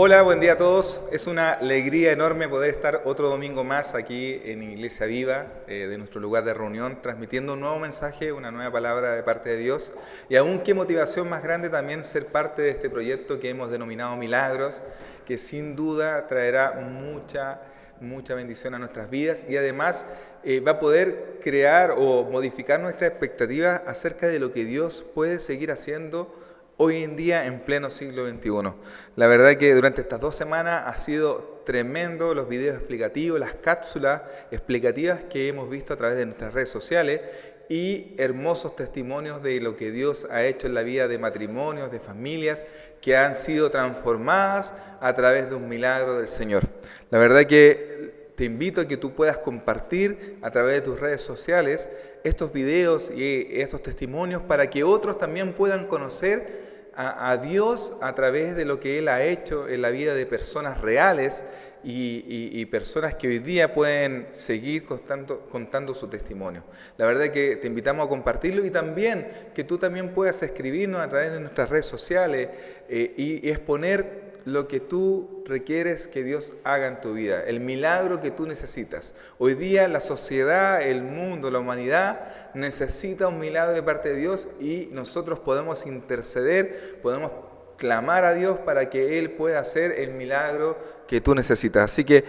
Hola, buen día a todos. Es una alegría enorme poder estar otro domingo más aquí en Iglesia Viva, de nuestro lugar de reunión, transmitiendo un nuevo mensaje, una nueva palabra de parte de Dios. Y aún qué motivación más grande también ser parte de este proyecto que hemos denominado Milagros, que sin duda traerá mucha bendición a nuestras vidas y además va a poder crear o modificar nuestras expectativas acerca de lo que Dios puede seguir haciendo hoy en día en pleno siglo XXI. La verdad que durante estas 2 semanas ha sido tremendo los videos explicativos, las cápsulas explicativas que hemos visto a través de nuestras redes sociales y hermosos testimonios de lo que Dios ha hecho en la vida de matrimonios, de familias que han sido transformadas a través de un milagro del Señor. La verdad que te invito a que tú puedas compartir a través de tus redes sociales estos videos y estos testimonios para que otros también puedan conocer a Dios a través de lo que Él ha hecho en la vida de personas reales y personas que hoy día pueden seguir contando su testimonio. La verdad es que te invitamos a compartirlo y también que tú también puedas escribirnos a través de nuestras redes sociales y exponer lo que tú requieres que Dios haga en tu vida, el milagro que tú necesitas. Hoy día la sociedad, el mundo, la humanidad necesita un milagro de parte de Dios y nosotros podemos interceder, podemos clamar a Dios para que Él pueda hacer el milagro que tú necesitas. Así que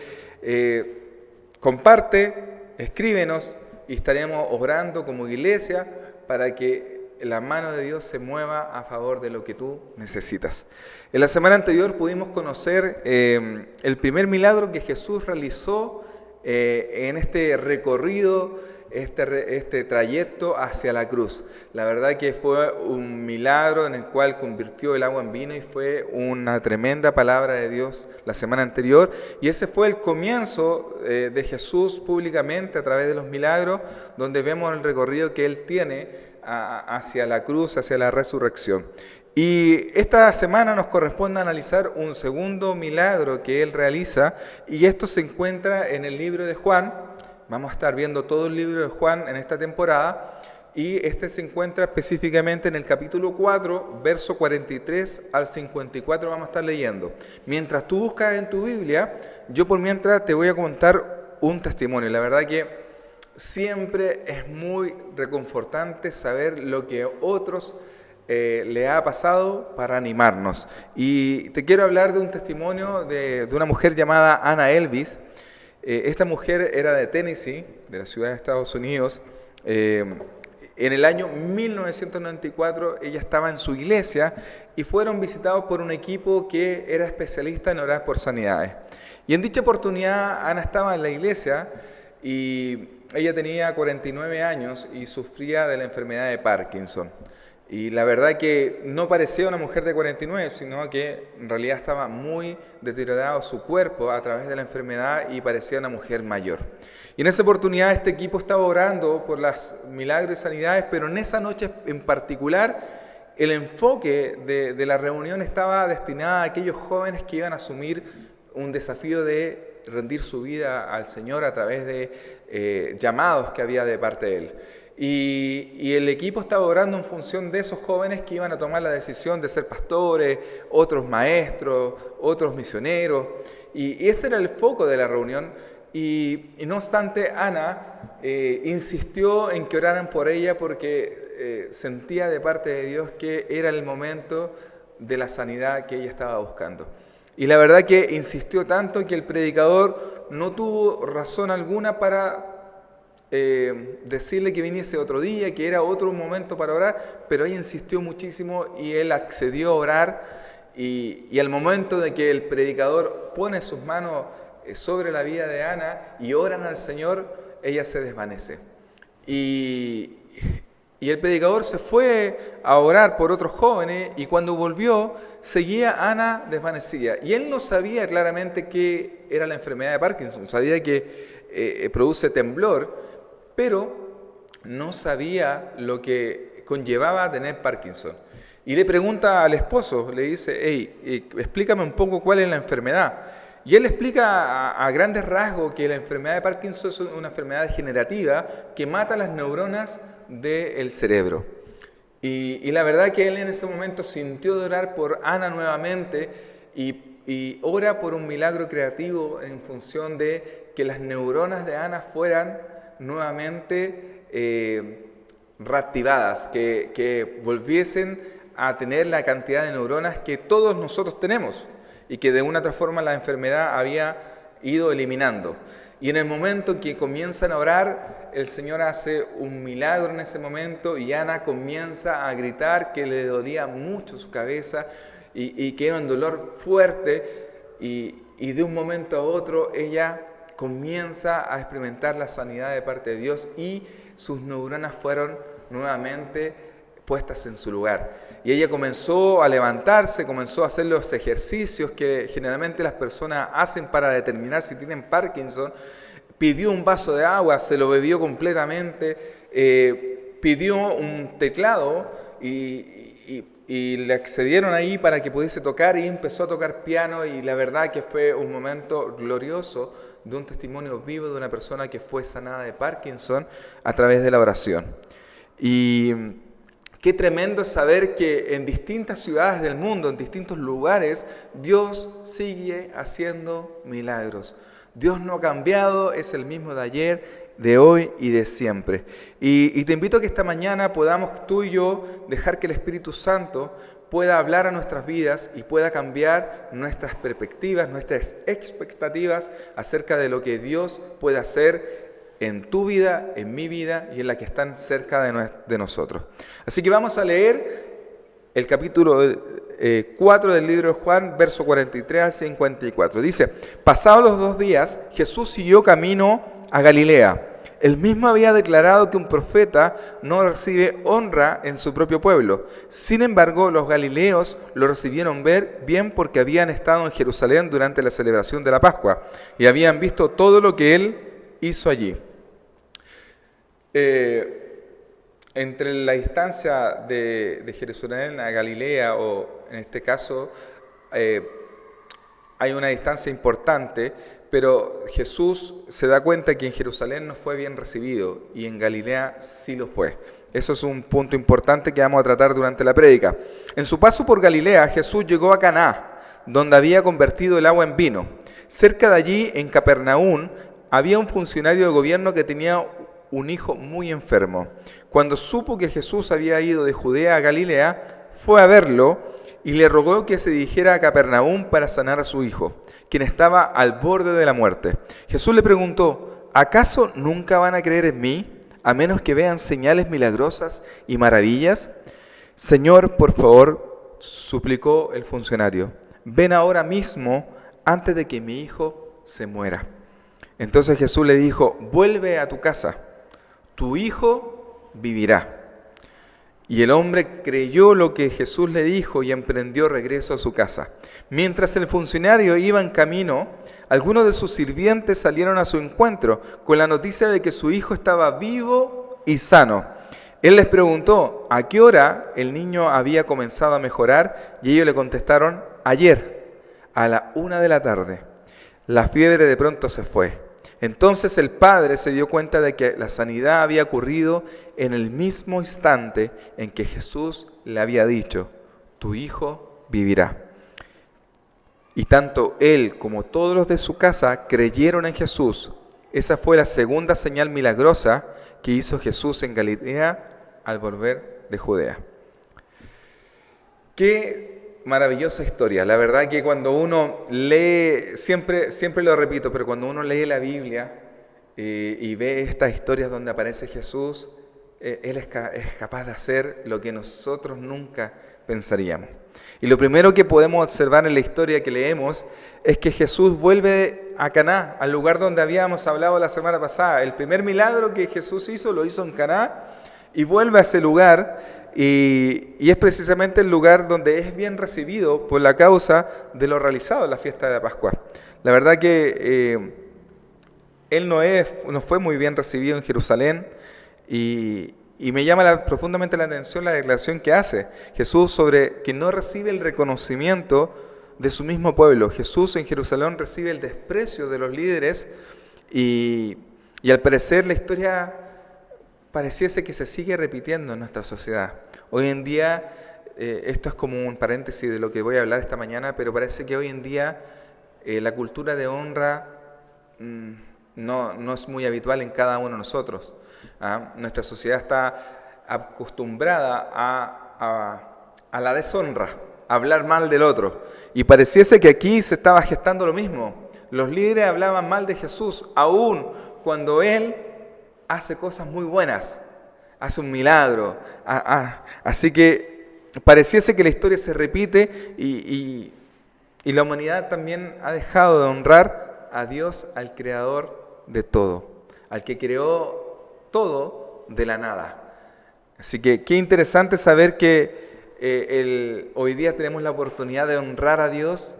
comparte, escríbenos y estaremos obrando como iglesia para que la mano de Dios se mueva a favor de lo que tú necesitas. En la semana anterior pudimos conocer el primer milagro que Jesús realizó en este recorrido, este trayecto hacia la cruz. La verdad que fue un milagro en el cual convirtió el agua en vino y fue una tremenda palabra de Dios la semana anterior. Y ese fue el comienzo de Jesús públicamente a través de los milagros, donde vemos el recorrido que Él tiene hacia la cruz, hacia la resurrección. Y esta semana nos corresponde analizar un segundo milagro que Él realiza y esto se encuentra en el libro de Juan. Vamos a estar viendo todo el libro de Juan en esta temporada y este se encuentra específicamente en el capítulo 4, verso 43 al 54 vamos a estar leyendo. Mientras tú buscas en tu Biblia, yo por mientras te voy a contar un testimonio. La verdad que siempre es muy reconfortante saber lo que otros le ha pasado para animarnos. Y te quiero hablar de un testimonio de una mujer llamada Ana Elvis. Esta mujer era de Tennessee, de la ciudad de Estados Unidos. En el año 1994 ella estaba en su iglesia y fueron visitados por un equipo que era especialista en orar por sanidades. Y en dicha oportunidad Ana estaba en la iglesia y ella tenía 49 años y sufría de la enfermedad de Parkinson. Y la verdad que no parecía una mujer de 49, sino que en realidad estaba muy deteriorado su cuerpo a través de la enfermedad y parecía una mujer mayor. Y en esa oportunidad este equipo estaba orando por los milagros y sanidades, pero en esa noche en particular el enfoque de la reunión estaba destinado a aquellos jóvenes que iban a asumir un desafío de rendir su vida al Señor a través de llamados que había de parte de Él. Y el equipo estaba orando en función de esos jóvenes que iban a tomar la decisión de ser pastores, otros maestros, otros misioneros. Y ese era el foco de la reunión. Y no obstante, Ana insistió en que oraran por ella porque sentía de parte de Dios que era el momento de la sanidad que ella estaba buscando. Y la verdad que insistió tanto que el predicador no tuvo razón alguna para decirle que viniese otro día, que era otro momento para orar, pero ella insistió muchísimo y él accedió a orar y al momento de que el predicador pone sus manos sobre la vida de Ana y oran al Señor, ella se desvanece. Y el predicador se fue a orar por otros jóvenes y cuando volvió seguía Ana desvanecida. Y él no sabía claramente qué era la enfermedad de Parkinson, sabía que produce temblor, pero no sabía lo que conllevaba tener Parkinson. Y le pregunta al esposo, le dice, hey, explícame un poco cuál es la enfermedad. Y él explica a grandes rasgos que la enfermedad de Parkinson es una enfermedad degenerativa que mata las neuronas del cerebro. Y la verdad que él en ese momento sintió de orar por Ana nuevamente y y ora por un milagro creativo en función de que las neuronas de Ana fueran nuevamente reactivadas, que volviesen a tener la cantidad de neuronas que todos nosotros tenemos y que de una u otra forma la enfermedad había ido eliminando. Y en el momento que comienzan a orar, el Señor hace un milagro en ese momento y Ana comienza a gritar que le dolía mucho su cabeza y que era un dolor fuerte y de un momento a otro ella comienza a experimentar la sanidad de parte de Dios y sus neuronas fueron nuevamente puestas en su lugar. Y ella comenzó a levantarse, comenzó a hacer los ejercicios que generalmente las personas hacen para determinar si tienen Parkinson. Pidió un vaso de agua, se lo bebió completamente, pidió un teclado y le accedieron ahí para que pudiese tocar y empezó a tocar piano y la verdad que fue un momento glorioso de un testimonio vivo de una persona que fue sanada de Parkinson a través de la oración. Y qué tremendo es saber que en distintas ciudades del mundo, en distintos lugares, Dios sigue haciendo milagros. Dios no ha cambiado, es el mismo de ayer, de hoy y de siempre. Y te invito a que esta mañana podamos tú y yo dejar que el Espíritu Santo pueda hablar a nuestras vidas y pueda cambiar nuestras perspectivas, nuestras expectativas acerca de lo que Dios puede hacer en tu vida, en mi vida y en la que están cerca de nosotros. Así que vamos a leer el capítulo 4 del libro de Juan, verso 43 al 54. Dice, pasados los 2 días, Jesús siguió camino a Galilea. Él mismo había declarado que un profeta no recibe honra en su propio pueblo. Sin embargo, los galileos lo recibieron bien porque habían estado en Jerusalén durante la celebración de la Pascua y habían visto todo lo que él hizo allí. Entre la distancia de Jerusalén a Galilea, o en este caso, hay una distancia importante, pero Jesús se da cuenta que en Jerusalén no fue bien recibido y en Galilea sí lo fue. Eso es un punto importante que vamos a tratar durante la prédica. En su paso por Galilea, Jesús llegó a Caná, donde había convertido el agua en vino. Cerca de allí, en Capernaum, había un funcionario de gobierno que tenía un hijo muy enfermo. Cuando supo que Jesús había ido de Judea a Galilea, fue a verlo y le rogó que se dirigiera a Capernaum para sanar a su hijo, quien estaba al borde de la muerte. Jesús le preguntó, ¿acaso nunca van a creer en mí, a menos que vean señales milagrosas y maravillas? Señor, por favor, suplicó el funcionario, ven ahora mismo antes de que mi hijo se muera. Entonces Jesús le dijo, vuelve a tu casa, tu hijo vivirá. Y el hombre creyó lo que Jesús le dijo y emprendió regreso a su casa. Mientras el funcionario iba en camino, algunos de sus sirvientes salieron a su encuentro con la noticia de que su hijo estaba vivo y sano. Él les preguntó a qué hora el niño había comenzado a mejorar y ellos le contestaron, ayer, a la 1 de la tarde. La fiebre de pronto se fue. Entonces el padre se dio cuenta de que la sanidad había ocurrido en el mismo instante en que Jesús le había dicho, tu hijo vivirá. Y tanto él como todos los de su casa creyeron en Jesús. Esa fue la segunda señal milagrosa que hizo Jesús en Galilea al volver de Judea. Qué maravillosa historia. La verdad que cuando uno lee, siempre lo repito, pero cuando uno lee la Biblia y ve estas historias donde aparece Jesús, Él es capaz de hacer lo que nosotros nunca pensaríamos. Y lo primero que podemos observar en la historia que leemos es que Jesús vuelve a Caná, al lugar donde habíamos hablado la semana pasada. El primer milagro que Jesús hizo, lo hizo en Caná y vuelve a ese lugar. Y es precisamente el lugar donde es bien recibido por la causa de lo realizado en la fiesta de la Pascua. La verdad que él no fue muy bien recibido en Jerusalén y me llama profundamente la atención la declaración que hace Jesús sobre que no recibe el reconocimiento de su mismo pueblo. Jesús en Jerusalén recibe el desprecio de los líderes y al parecer la historia pareciese que se sigue repitiendo en nuestra sociedad. Hoy en día esto es como un paréntesis de lo que voy a hablar esta mañana, pero parece que hoy en día la cultura de honra no es muy habitual en cada uno de nosotros. Nuestra sociedad está acostumbrada a la deshonra, a hablar mal del otro. Y pareciese que aquí se estaba gestando lo mismo. Los líderes hablaban mal de Jesús, aún cuando Él hace cosas muy buenas, hace un milagro. Así que pareciese que la historia se repite y la humanidad también ha dejado de honrar a Dios, al Creador de todo, al que creó todo de la nada. Así que qué interesante saber que hoy día tenemos la oportunidad de honrar a Dios,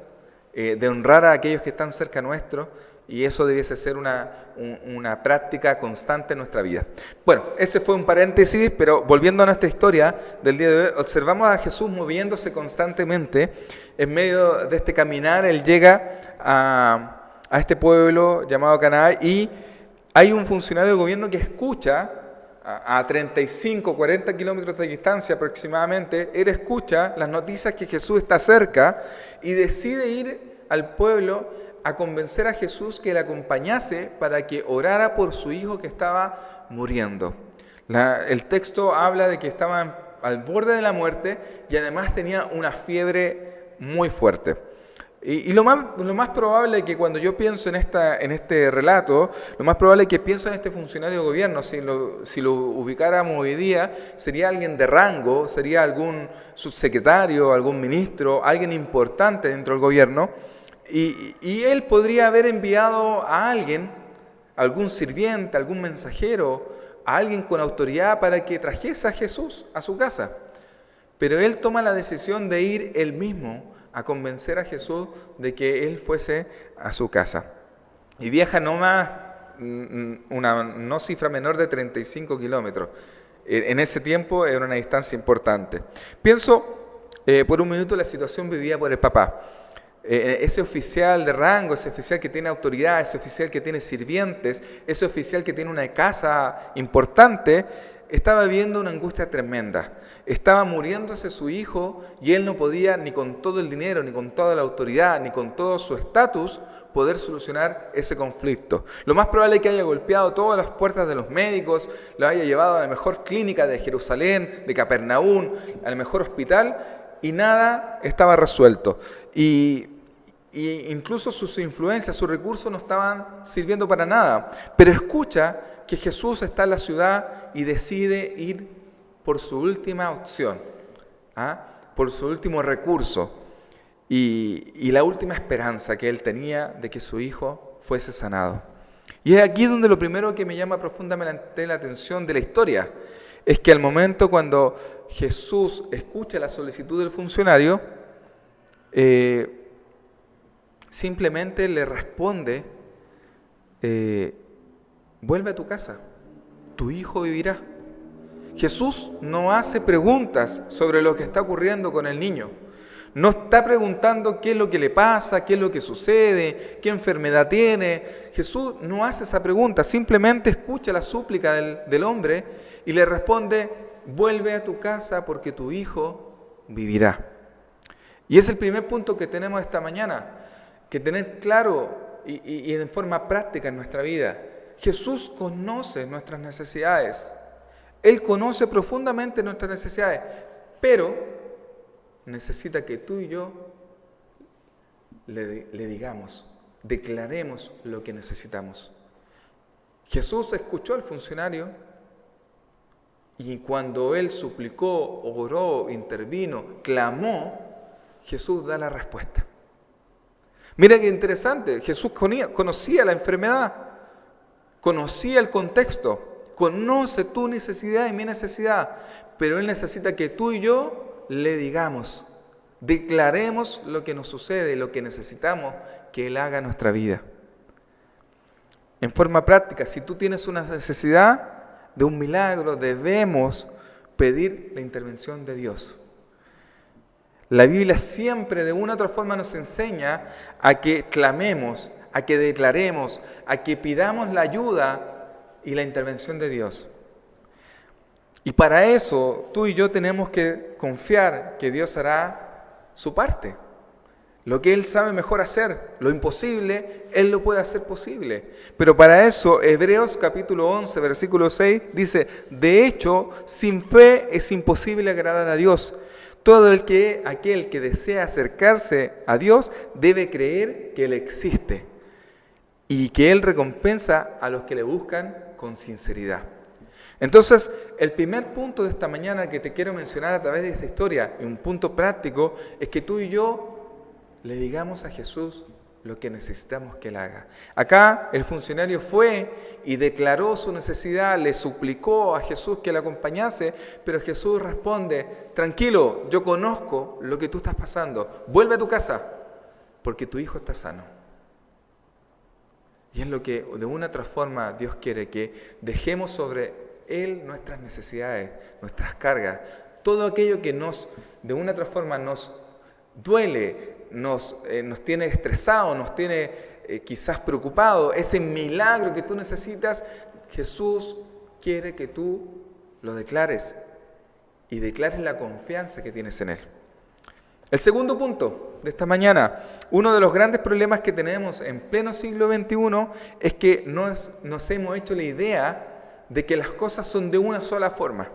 de honrar a aquellos que están cerca nuestro, y eso debiese ser una práctica constante en nuestra vida. Bueno, ese fue un paréntesis, pero volviendo a nuestra historia del día de hoy, observamos a Jesús moviéndose constantemente en medio de este caminar. Él llega a este pueblo llamado Caná y hay un funcionario de gobierno que escucha a 35, 40 kilómetros de distancia aproximadamente. Él escucha las noticias que Jesús está cerca y decide ir al pueblo a convencer a Jesús que le acompañase para que orara por su hijo que estaba muriendo. El texto habla de que estaba al borde de la muerte y además tenía una fiebre muy fuerte. Y lo más probable es que cuando yo pienso en este relato, lo más probable es que pienso en este funcionario de gobierno. Si lo ubicáramos hoy día, sería alguien de rango, sería algún subsecretario, algún ministro, alguien importante dentro del gobierno. Y él podría haber enviado a alguien, algún sirviente, algún mensajero, a alguien con autoridad para que trajese a Jesús a su casa. Pero él toma la decisión de ir él mismo a convencer a Jesús de que él fuese a su casa. Y viaja no cifra menor de 35 kilómetros. En ese tiempo era una distancia importante. Pienso por un minuto la situación vivida por el papá. Ese oficial de rango, ese oficial que tiene autoridad, ese oficial que tiene sirvientes, ese oficial que tiene una casa importante, estaba viviendo una angustia tremenda. Estaba muriéndose su hijo y él no podía, ni con todo el dinero, ni con toda la autoridad, ni con todo su estatus, poder solucionar ese conflicto. Lo más probable es que haya golpeado todas las puertas de los médicos, lo haya llevado a la mejor clínica de Jerusalén, de Capernaum, al mejor hospital, y nada estaba resuelto. Y incluso sus influencias, sus recursos no estaban sirviendo para nada. Pero escucha que Jesús está en la ciudad y decide ir por su última opción, por su último recurso y la última esperanza que él tenía de que su hijo fuese sanado. Y es aquí donde lo primero que me llama profundamente la atención de la historia es que al momento cuando Jesús escucha la solicitud del funcionario, simplemente le responde, vuelve a tu casa, tu hijo vivirá. Jesús no hace preguntas sobre lo que está ocurriendo con el niño. No está preguntando qué es lo que le pasa, qué es lo que sucede, qué enfermedad tiene. Jesús no hace esa pregunta, simplemente escucha la súplica del hombre y le responde, vuelve a tu casa porque tu hijo vivirá. Y es el primer punto que tenemos esta mañana, que tener claro y en forma práctica en nuestra vida. Jesús conoce nuestras necesidades. Él conoce profundamente nuestras necesidades, pero necesita que tú y yo le digamos, declaremos lo que necesitamos. Jesús escuchó al funcionario y cuando él suplicó, oró, intervino, clamó, Jesús da la respuesta. Mira qué interesante, Jesús conocía la enfermedad, conocía el contexto, conoce tu necesidad y mi necesidad, pero Él necesita que tú y yo le digamos, declaremos lo que nos sucede, lo que necesitamos que Él haga en nuestra vida. En forma práctica, si tú tienes una necesidad de un milagro, debemos pedir la intervención de Dios. La Biblia siempre de una u otra forma nos enseña a que clamemos, a que declaremos, a que pidamos la ayuda y la intervención de Dios. Y para eso tú y yo tenemos que confiar que Dios hará su parte. Lo que Él sabe mejor hacer, lo imposible, Él lo puede hacer posible. Pero para eso, Hebreos capítulo 11, versículo 6, dice, de hecho, sin fe es imposible agradar a Dios. Todo aquel que desea acercarse a Dios debe creer que Él existe y que Él recompensa a los que le buscan con sinceridad. Entonces, el primer punto de esta mañana que te quiero mencionar a través de esta historia, y un punto práctico, es que tú y yo le digamos a Jesús lo que necesitamos que Él haga. Acá el funcionario fue y declaró su necesidad, le suplicó a Jesús que le acompañase, pero Jesús responde, tranquilo, yo conozco lo que tú estás pasando, vuelve a tu casa, porque tu hijo está sano. Y es lo que de una otra forma Dios quiere, que dejemos sobre Él nuestras necesidades, nuestras cargas, todo aquello que de una otra forma nos duele, nos tiene estresados, nos tiene quizás preocupados, ese milagro que tú necesitas, Jesús quiere que tú lo declares y declares la confianza que tienes en Él. El segundo punto de esta mañana, uno de los grandes problemas que tenemos en pleno siglo XXI es que nos hemos hecho la idea de que las cosas son de una sola forma.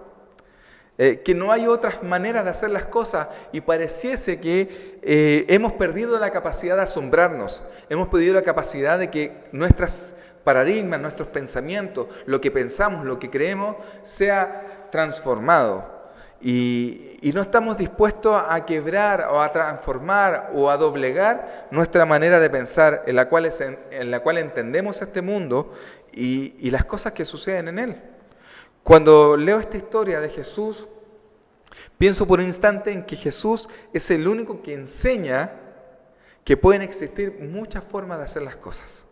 Que no hay otras maneras de hacer las cosas y pareciese que hemos perdido la capacidad de asombrarnos, hemos perdido la capacidad de que nuestros paradigmas, nuestros pensamientos, lo que pensamos, lo que creemos, sea transformado. Y no estamos dispuestos a quebrar o a transformar o a doblegar nuestra manera de pensar en la cual entendemos este mundo y las cosas que suceden en él. Cuando leo esta historia de Jesús, pienso por un instante en que Jesús es el único que enseña que pueden existir muchas formas de hacer las cosas.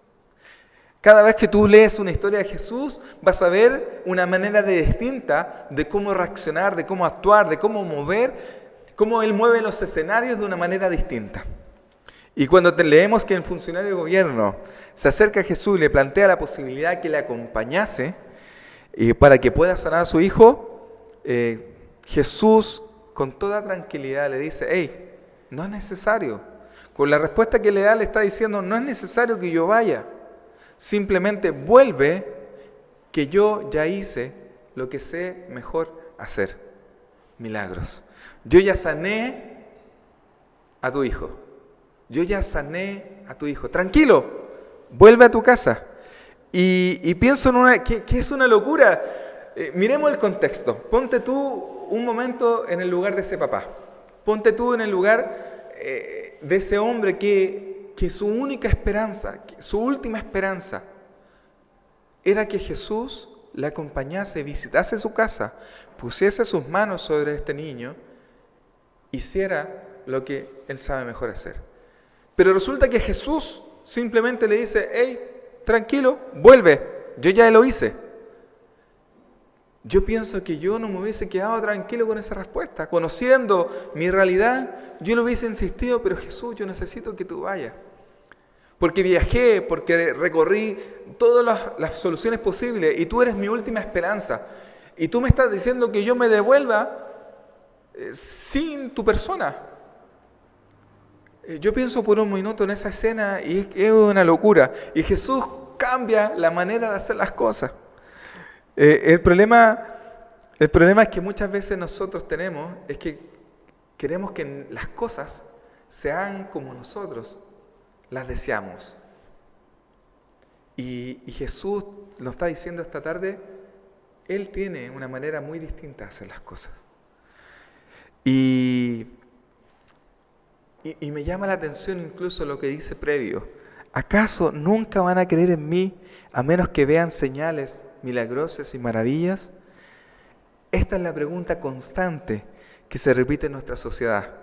Cada vez que tú lees una historia de Jesús, vas a ver una manera distinta de cómo reaccionar, de cómo actuar, de cómo mover, cómo Él mueve los escenarios de una manera distinta. Y cuando leemos que el funcionario de gobierno se acerca a Jesús y le plantea la posibilidad que le acompañase, para que pueda sanar a su hijo, Jesús con toda tranquilidad le dice, hey, no es necesario. Con la respuesta que le da le está diciendo, no es necesario que yo vaya, simplemente vuelve, que yo ya hice lo que sé mejor hacer, milagros. Yo ya sané a tu hijo, tranquilo, vuelve a tu casa. Y pienso en que es una locura. Miremos el contexto. Ponte tú un momento en el lugar de ese papá. Ponte tú en el lugar de ese hombre que su única esperanza, su última esperanza, era que Jesús le acompañase, visitase su casa, pusiese sus manos sobre este niño, hiciera lo que él sabe mejor hacer. Pero resulta que Jesús simplemente le dice, hey, tranquilo, vuelve, yo ya lo hice. Yo pienso que yo no me hubiese quedado tranquilo con esa respuesta. Conociendo mi realidad, yo le hubiese insistido, pero Jesús, yo necesito que tú vayas. Porque viajé, porque recorrí todas las soluciones posibles y tú eres mi última esperanza. Y tú me estás diciendo que yo me devuelva sin tu persona. Yo pienso por un minuto en esa escena y es una locura. Y Jesús cambia la manera de hacer las cosas. El problema es que muchas veces nosotros es que queremos que las cosas se hagan como nosotros las deseamos. Y Jesús nos está diciendo esta tarde, Él tiene una manera muy distinta de hacer las cosas. Y me llama la atención incluso lo que dice previo. ¿Acaso nunca van a creer en mí a menos que vean señales milagrosas y maravillas? Esta es la pregunta constante que se repite en nuestra sociedad.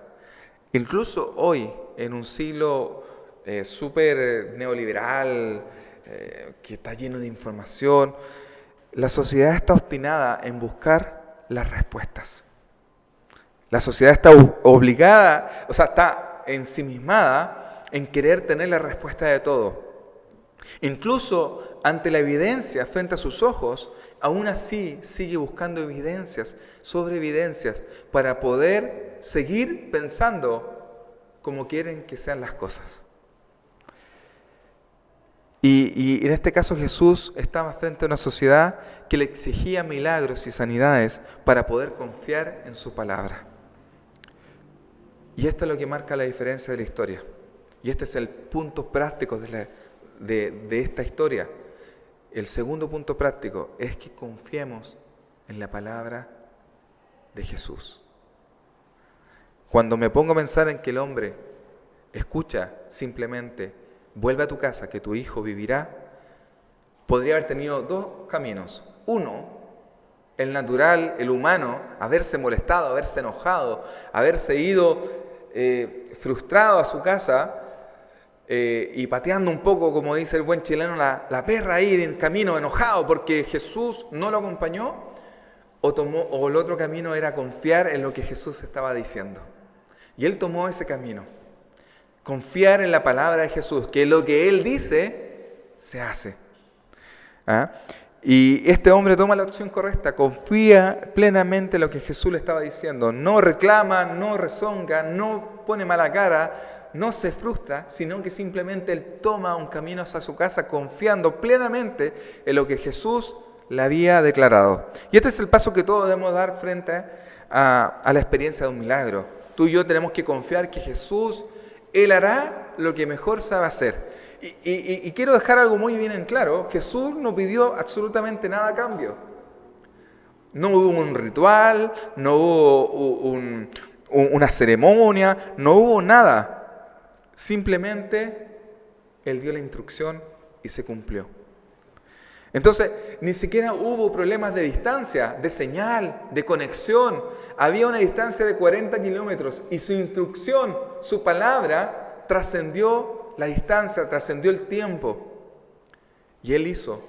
Incluso hoy, en un siglo súper neoliberal, que está lleno de información, la sociedad está obstinada en buscar las respuestas. La sociedad está obligada, está ensimismada en querer tener la respuesta de todo. Incluso ante la evidencia frente a sus ojos, aún así sigue buscando evidencias sobre evidencias para poder seguir pensando como quieren que sean las cosas. Y en este caso Jesús estaba frente a una sociedad que le exigía milagros y sanidades para poder confiar en su palabra. Y esto es lo que marca la diferencia de la historia. Y este es el punto práctico de esta historia. El segundo punto práctico es que confiemos en la palabra de Jesús. Cuando me pongo a pensar en que el hombre escucha simplemente: vuelve a tu casa, que tu hijo vivirá, podría haber tenido dos caminos. Uno, el natural, el humano, haberse molestado, haberse enojado, haberse ido frustrado a su casa y pateando un poco, como dice el buen chileno, la perra ahí en camino, enojado porque Jesús no lo acompañó, o el otro camino era confiar en lo que Jesús estaba diciendo. Y él tomó ese camino. Confiar en la palabra de Jesús, que lo que Él dice, se hace. Y este hombre toma la opción correcta, confía plenamente en lo que Jesús le estaba diciendo. No reclama, no rezonga, no pone mala cara, no se frustra, sino que simplemente él toma un camino hacia su casa confiando plenamente en lo que Jesús le había declarado. Y este es el paso que todos debemos dar frente a la experiencia de un milagro. Tú y yo tenemos que confiar que Jesús, Él hará lo que mejor sabe hacer. Y quiero dejar algo muy bien en claro: Jesús no pidió absolutamente nada a cambio. No hubo un ritual, no hubo una ceremonia, no hubo nada. Simplemente Él dio la instrucción y se cumplió. Entonces, ni siquiera hubo problemas de distancia, de señal, de conexión. Había una distancia de 40 kilómetros y su instrucción, su palabra, trascendió la distancia, trascendió el tiempo. Y Él hizo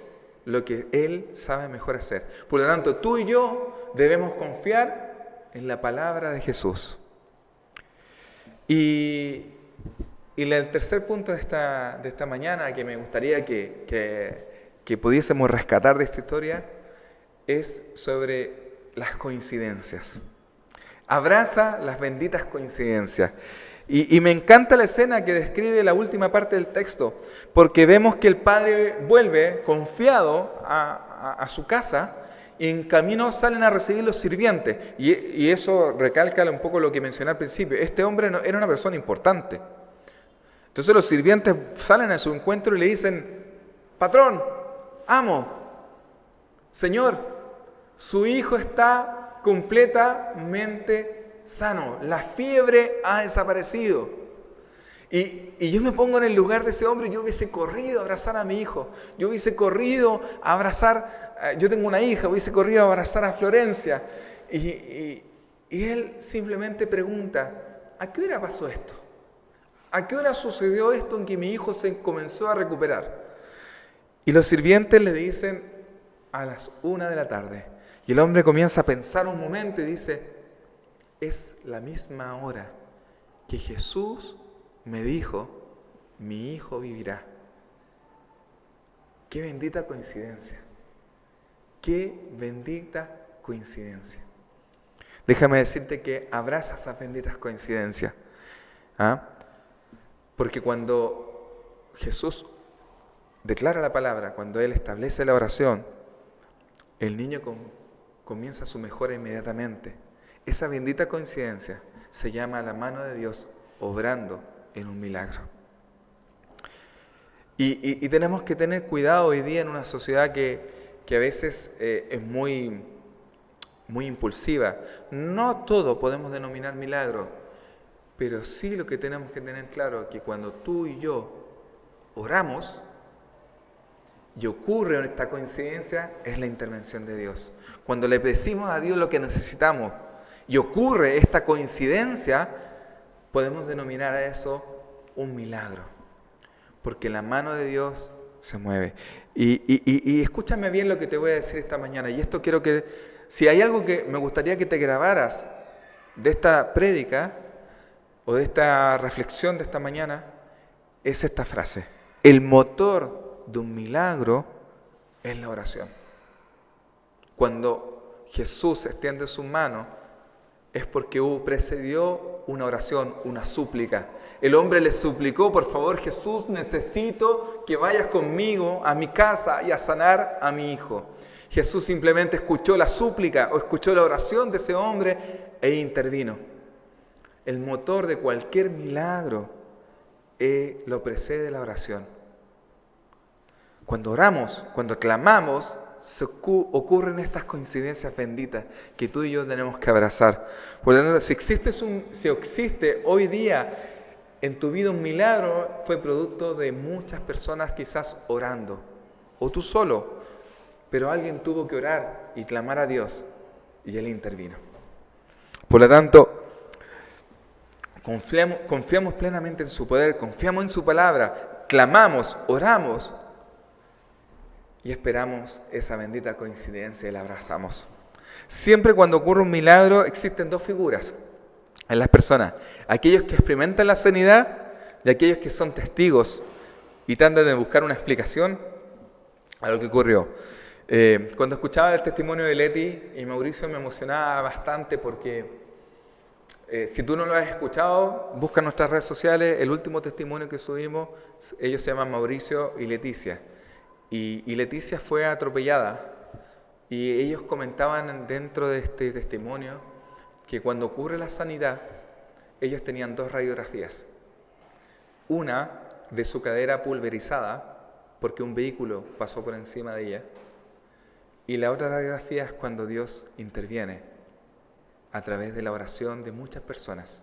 lo que Él sabe mejor hacer. Por lo tanto, tú y yo debemos confiar en la palabra de Jesús. Y el tercer punto de esta mañana que me gustaría que pudiésemos rescatar de esta historia es sobre las coincidencias. Abraza las benditas coincidencias. Y me encanta la escena que describe la última parte del texto, porque vemos que el padre vuelve confiado a su casa y en camino salen a recibir los sirvientes. Y eso recalca un poco lo que mencioné al principio. Este hombre era una persona importante. Entonces los sirvientes salen a su encuentro y le dicen: patrón, amo, señor, su hijo está completamente sano, la fiebre ha desaparecido. Y yo me pongo en el lugar de ese hombre. Yo hubiese corrido a abrazar a mi hijo, yo hubiese corrido a abrazar, yo tengo una hija, hubiese corrido a abrazar a Florencia. Y él simplemente pregunta: ¿a qué hora pasó esto? ¿A qué hora sucedió esto en que mi hijo se comenzó a recuperar? Y los sirvientes le dicen: a las 1 de la tarde. Y el hombre comienza a pensar un momento y dice: es la misma hora que Jesús me dijo: mi hijo vivirá. ¡Qué bendita coincidencia! ¡Qué bendita coincidencia! Déjame decirte que abraza esas benditas coincidencias. Porque cuando Jesús declara la palabra, cuando Él establece la oración, el niño comienza su mejora inmediatamente. Esa bendita coincidencia se llama la mano de Dios obrando en un milagro. Y tenemos que tener cuidado hoy día en una sociedad que a veces es muy impulsiva. No todo podemos denominar milagro, pero sí lo que tenemos que tener claro es que cuando tú y yo oramos y ocurre esta coincidencia, es la intervención de Dios. Cuando le decimos a Dios lo que necesitamos y ocurre esta coincidencia, podemos denominar a eso un milagro, porque la mano de Dios se mueve. Y escúchame bien lo que te voy a decir esta mañana, y esto quiero que, si hay algo que me gustaría que te grabaras de esta prédica o de esta reflexión de esta mañana, es esta frase: el motor de un milagro es la oración. Cuando Jesús extiende su mano, es porque precedió una oración, una súplica. El hombre le suplicó, por favor, Jesús, necesito que vayas conmigo a mi casa y a sanar a mi hijo. Jesús simplemente escuchó la súplica o escuchó la oración de ese hombre e intervino. El motor de cualquier milagro lo precede la oración. Cuando oramos, cuando clamamos, ocurren estas coincidencias benditas que tú y yo tenemos que abrazar. Por lo tanto, si existe hoy día en tu vida un milagro, fue producto de muchas personas quizás orando, o tú solo, pero alguien tuvo que orar y clamar a Dios, y Él intervino. Por lo tanto, confiamos plenamente en su poder, confiamos en su palabra, clamamos, oramos, y esperamos esa bendita coincidencia y la abrazamos. Siempre cuando ocurre un milagro existen dos figuras en las personas. Aquellos que experimentan la sanidad y aquellos que son testigos y tratan de buscar una explicación a lo que ocurrió. Cuando escuchaba el testimonio de Leti y Mauricio me emocionaba bastante porque si tú no lo has escuchado, busca en nuestras redes sociales el último testimonio que subimos. Ellos se llaman Mauricio y Leticia. Y Leticia fue atropellada y ellos comentaban dentro de este testimonio que cuando ocurre la sanidad, ellos tenían dos radiografías. Una de su cadera pulverizada porque un vehículo pasó por encima de ella, y la otra radiografía es cuando Dios interviene a través de la oración de muchas personas.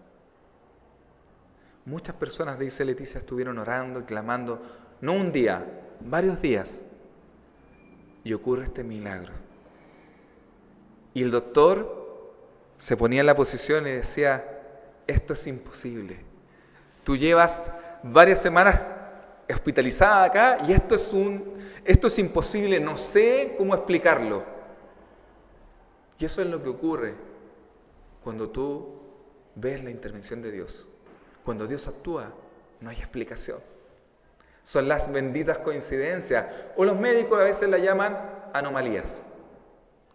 Muchas personas, dice Leticia, estuvieron orando y clamando, no un día, varios días, y ocurre este milagro. Y el doctor se ponía en la posición y decía, esto es imposible. Tú llevas varias semanas hospitalizada acá y esto es imposible, no sé cómo explicarlo. Y eso es lo que ocurre cuando tú ves la intervención de Dios. Cuando Dios actúa, no hay explicación. Son las benditas coincidencias, o los médicos a veces las llaman anomalías.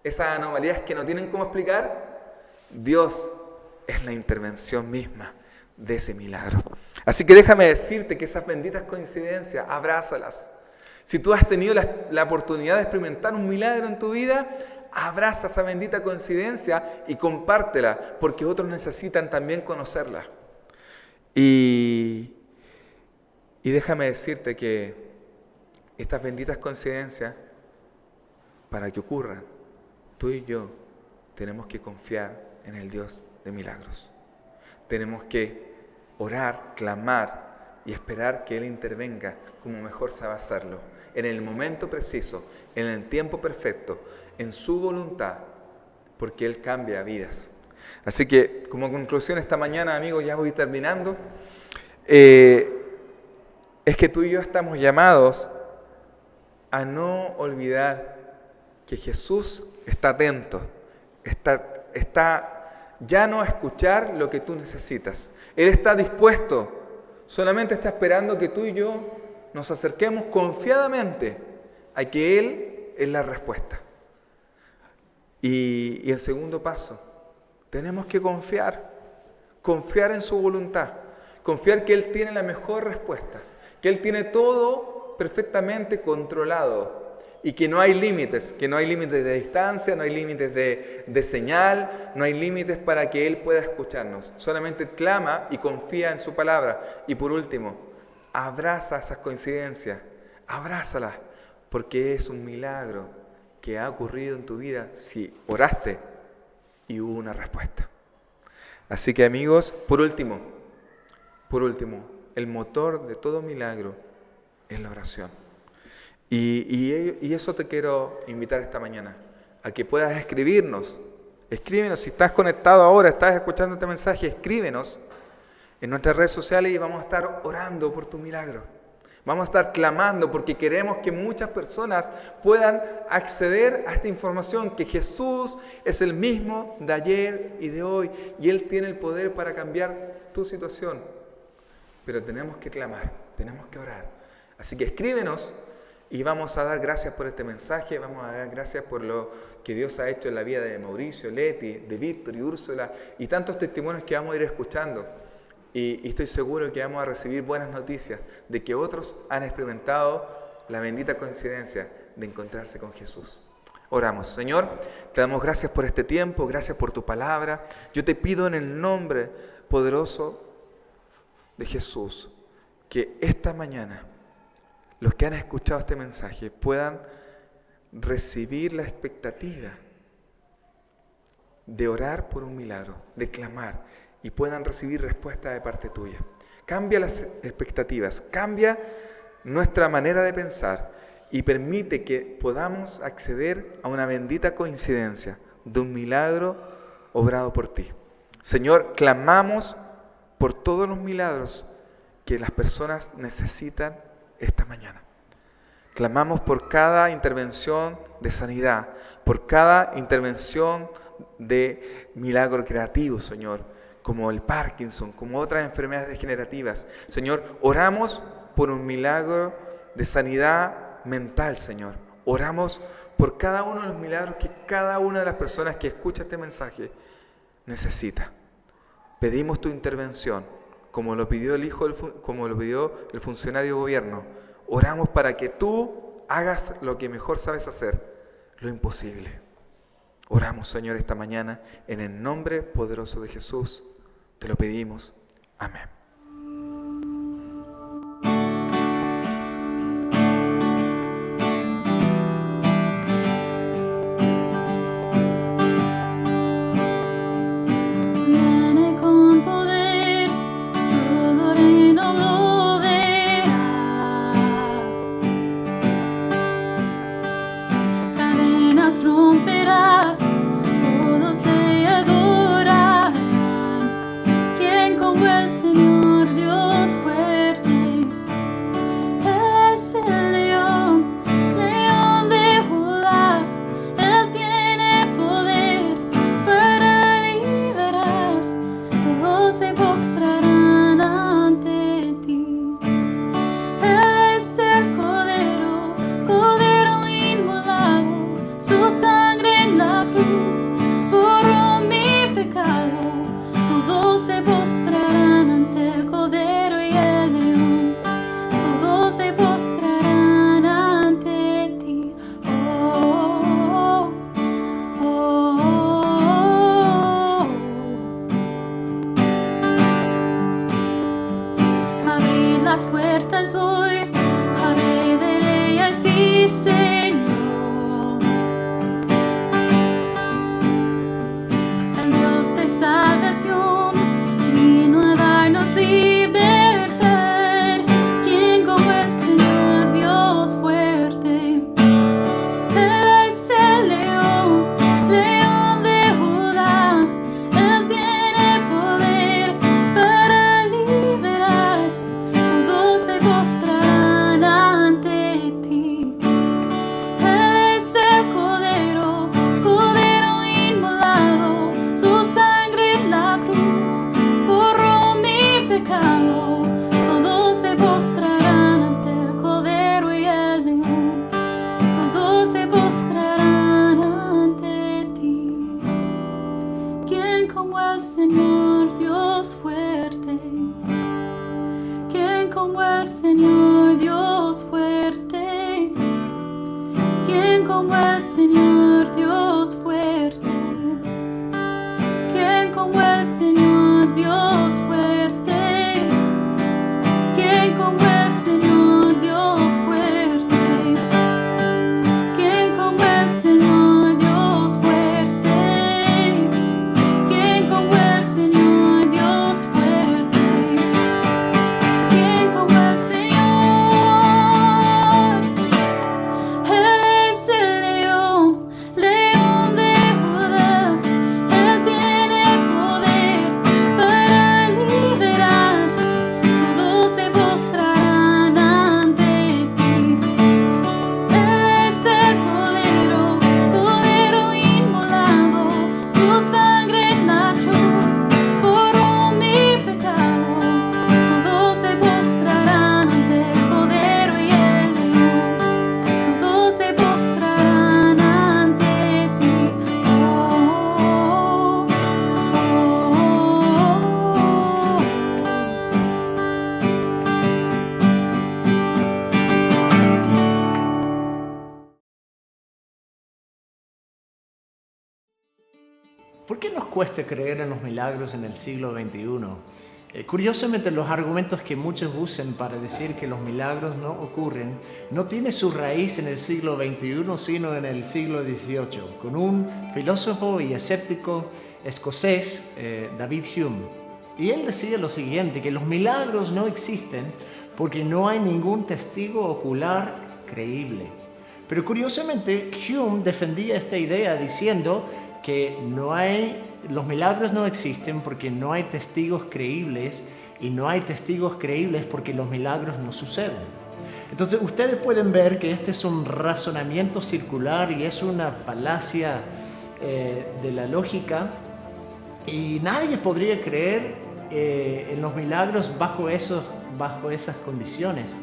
Esas anomalías que no tienen cómo explicar, Dios es la intervención misma de ese milagro. Así que déjame decirte que esas benditas coincidencias, abrázalas. Si tú has tenido la oportunidad de experimentar un milagro en tu vida, abraza esa bendita coincidencia y compártela, porque otros necesitan también conocerla. Y déjame decirte que estas benditas coincidencias, para que ocurran, tú y yo tenemos que confiar en el Dios de milagros. Tenemos que orar, clamar y esperar que Él intervenga como mejor sabe hacerlo, en el momento preciso, en el tiempo perfecto, en su voluntad, porque Él cambia vidas. Así que, como conclusión esta mañana, amigos, ya voy terminando, es que tú y yo estamos llamados a no olvidar que Jesús está atento, está ya no a escuchar lo que tú necesitas. Él está dispuesto, solamente está esperando que tú y yo nos acerquemos confiadamente a que Él es la respuesta. Y el segundo paso, tenemos que confiar en su voluntad, confiar que Él tiene la mejor respuesta, que Él tiene todo perfectamente controlado y que no hay límites, de distancia, no hay límites de señal, no hay límites para que Él pueda escucharnos. Solamente clama y confía en su palabra. Y por último, abraza esas coincidencias, abrázalas, porque es un milagro que ha ocurrido en tu vida si oraste y hubo una respuesta. Así que amigos, por último, el motor de todo milagro es la oración. Y eso te quiero invitar esta mañana, a que puedas escribirnos. Escríbenos, si estás conectado ahora, estás escuchando este mensaje, escríbenos en nuestras redes sociales y vamos a estar orando por tu milagro. Vamos a estar clamando porque queremos que muchas personas puedan acceder a esta información, que Jesús es el mismo de ayer y de hoy y Él tiene el poder para cambiar tu situación. Pero tenemos que clamar, tenemos que orar. Así que escríbenos Y vamos a dar gracias por este mensaje, vamos a dar gracias por lo que Dios ha hecho en la vida de Mauricio, Leti, de Víctor y Úrsula y tantos testimonios que vamos a ir escuchando. Y estoy seguro que vamos a recibir buenas noticias de que otros han experimentado la bendita coincidencia de encontrarse con Jesús. Oramos. Señor, te damos gracias por este tiempo, gracias por tu palabra. Yo te pido en el nombre poderoso de Jesús que esta mañana los que han escuchado este mensaje puedan recibir la expectativa de orar por un milagro, de clamar y puedan recibir respuesta de parte tuya. Cambia las expectativas, cambia nuestra manera de pensar y permite que podamos acceder a una bendita coincidencia de un milagro obrado por ti. Señor, clamamos por todos los milagros que las personas necesitan esta mañana. Clamamos por cada intervención de sanidad, por cada intervención de milagro creativo, Señor, como el Parkinson, como otras enfermedades degenerativas. Señor, oramos por un milagro de sanidad mental, Señor. Oramos por cada uno de los milagros que cada una de las personas que escucha este mensaje necesita. Pedimos tu intervención, como lo pidió como lo pidió el funcionario de gobierno. Oramos para que tú hagas lo que mejor sabes hacer, lo imposible. Oramos, Señor, esta mañana en el nombre poderoso de Jesús. Te lo pedimos. Amén. Viene con poder, todo reino lo verá. Cadenas romperá, todos le adorarán. Quien como el Señor Dios fuerte, Él es el león, león de Judá. Él tiene poder para liberar, todos se postrarán ante ti. Él es el Cordero, Cordero inmolado, su sangre en la cruz borró mi pecado. Todos se postrarán ante el Cordero y el león, todos se postrarán ante ti. Oh, oh, oh, oh. Abrir las puertas hoy, al Rey de Reyes, sí, Señor. El Dios de salvación vino a darnos libertad. Quien como el Señor Dios fuerte, Él es el león, león de Judá. Él tiene poder para liberar, todos se postrarán ante ti. Él es el Cordero, Cordero inmolado, su sangre en la cruz borró mi pecado. Todos se postrarán ante el Cordero y el león, todos se postrarán ante ti. ¿Quién como el Señor Dios fuerte? ¿Quién como el Señor Dios fuerte? ¿Quién como el Señor Dios fuerte? ¿Quién como el Señor Dios fuerte? ¿Quién como el Señor Dios fuerte? ¿Quién como el Señor Dios fuerte? ¿Quién como el Señor Dios fuerte? ¿Quién como el Señor? Él es el león, león ¿Por qué nos cuesta creer en los milagros en el siglo XXI? Curiosamente, los argumentos que muchos usan para decir que los milagros no ocurren no tienen su raíz en el siglo XXI, sino en el siglo XVIII, con un filósofo y escéptico escocés, David Hume. Y él decía lo siguiente, que los milagros no existen porque no hay ningún testigo ocular creíble. Pero curiosamente, Hume defendía esta idea diciendo que los milagros no existen porque no hay testigos creíbles, y no hay testigos creíbles porque los milagros no suceden. Entonces ustedes pueden ver que este es un razonamiento circular y es una falacia de la lógica, y nadie podría creer en los milagros bajo esas condiciones.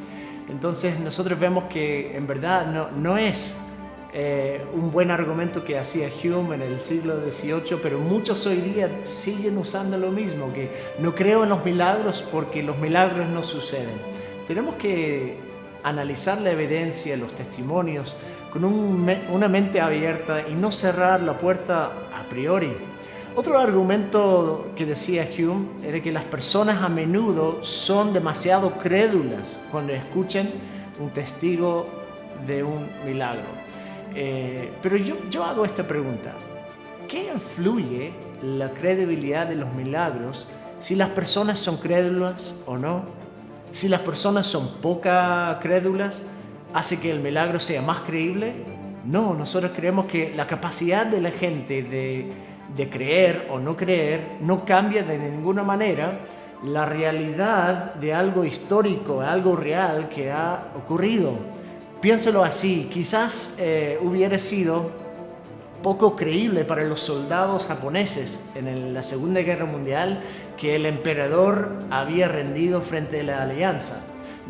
Entonces nosotros vemos que en verdad no es un buen argumento que hacía Hume en el siglo XVIII, pero muchos hoy día siguen usando lo mismo, que no creo en los milagros porque los milagros no suceden. Tenemos que analizar la evidencia, los testimonios, con una mente abierta y no cerrar la puerta a priori. Otro argumento que decía Hume era que las personas a menudo son demasiado crédulas cuando escuchan un testigo de un milagro. Pero yo hago esta pregunta: ¿qué influye la credibilidad de los milagros si las personas son crédulas o no? Si las personas son poco crédulas, ¿hace que el milagro sea más creíble? No, nosotros creemos que la capacidad de la gente de creer o no creer no cambia de ninguna manera la realidad de algo histórico, algo real que ha ocurrido. Piénselo así, quizás hubiera sido poco creíble para los soldados japoneses en la Segunda Guerra Mundial que el emperador había rendido frente a la Alianza.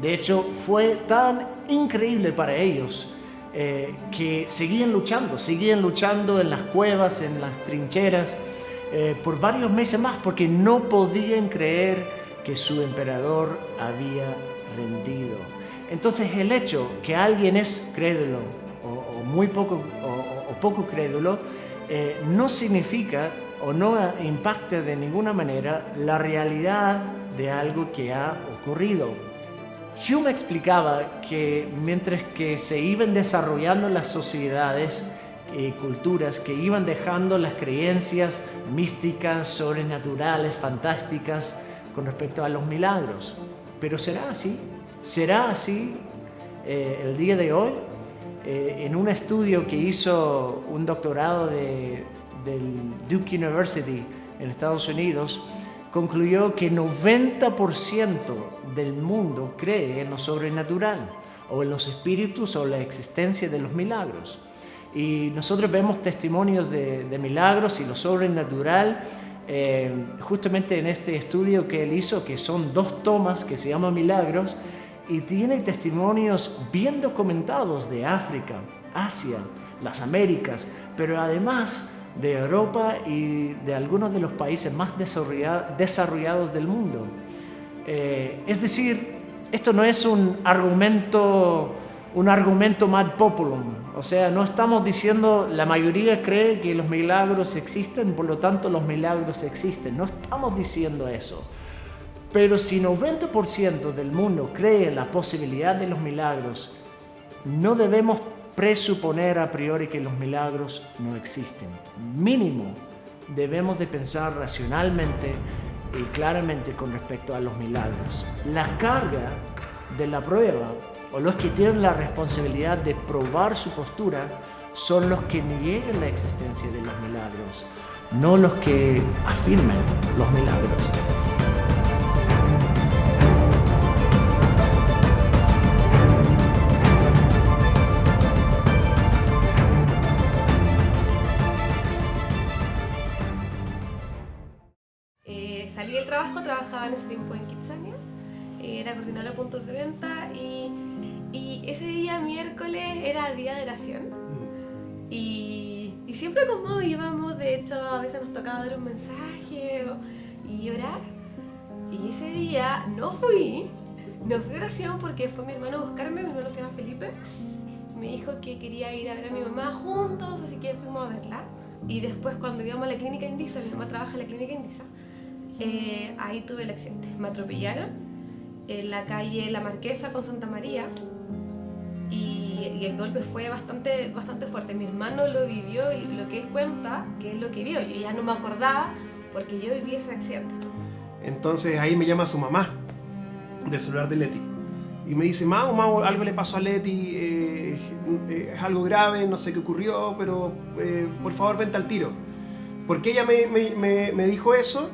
De hecho, fue tan increíble para ellos que seguían luchando en las cuevas, en las trincheras, por varios meses más, porque no podían creer que su emperador había rendido. Entonces, el hecho que alguien es crédulo o muy poco o poco crédulo no significa o no impacta de ninguna manera la realidad de algo que ha ocurrido. Hume explicaba que mientras que se iban desarrollando las sociedades y culturas, que iban dejando las creencias místicas, sobrenaturales, fantásticas con respecto a los milagros. Pero ¿será así? ¿Será así el día de hoy? En un estudio que hizo un doctorado del Duke University en Estados Unidos, concluyó que 90% del mundo cree en lo sobrenatural, o en los espíritus, o la existencia de los milagros. Y nosotros vemos testimonios de milagros y lo sobrenatural justamente en este estudio que él hizo, que son 2 tomas que se llaman Milagros, y tiene testimonios bien documentados de África, Asia, las Américas, pero además de Europa y de algunos de los países más desarrollados del mundo. Es decir, esto no es un argumento ad populum. O sea, no estamos diciendo la mayoría cree que los milagros existen, por lo tanto los milagros existen. No estamos diciendo eso. Pero si 90% del mundo cree en la posibilidad de los milagros, no debemos presuponer a priori que los milagros no existen. Mínimo, debemos de pensar racionalmente y claramente con respecto a los milagros. La carga de la prueba, o los que tienen la responsabilidad de probar su postura, son los que niegan la existencia de los milagros, no los que afirman los milagros. Salí del trabajo, trabajaba en ese tiempo en Kitsania, era coordinadora de puntos de venta y ese día miércoles era día de oración y siempre como íbamos, de hecho a veces nos tocaba dar un mensaje y orar, y ese día no fui a oración porque fue mi hermano a buscarme. Mi hermano se llama Felipe, me dijo que quería ir a ver a mi mamá juntos, así que fuimos a verla y después cuando íbamos a la clínica Indisa, mi mamá trabaja en la clínica Indisa, ahí tuve el accidente. Me atropellaron en la calle La Marquesa con Santa María y el golpe fue bastante fuerte. Mi hermano lo vivió y lo que él cuenta, que es lo que vio. Yo ya no me acordaba porque yo viví ese accidente. Entonces ahí me llama su mamá del celular de Leti y me dice: Mau, algo le pasó a Leti, es algo grave, no sé qué ocurrió, pero por favor vente al tiro. ¿Por qué ella me dijo eso?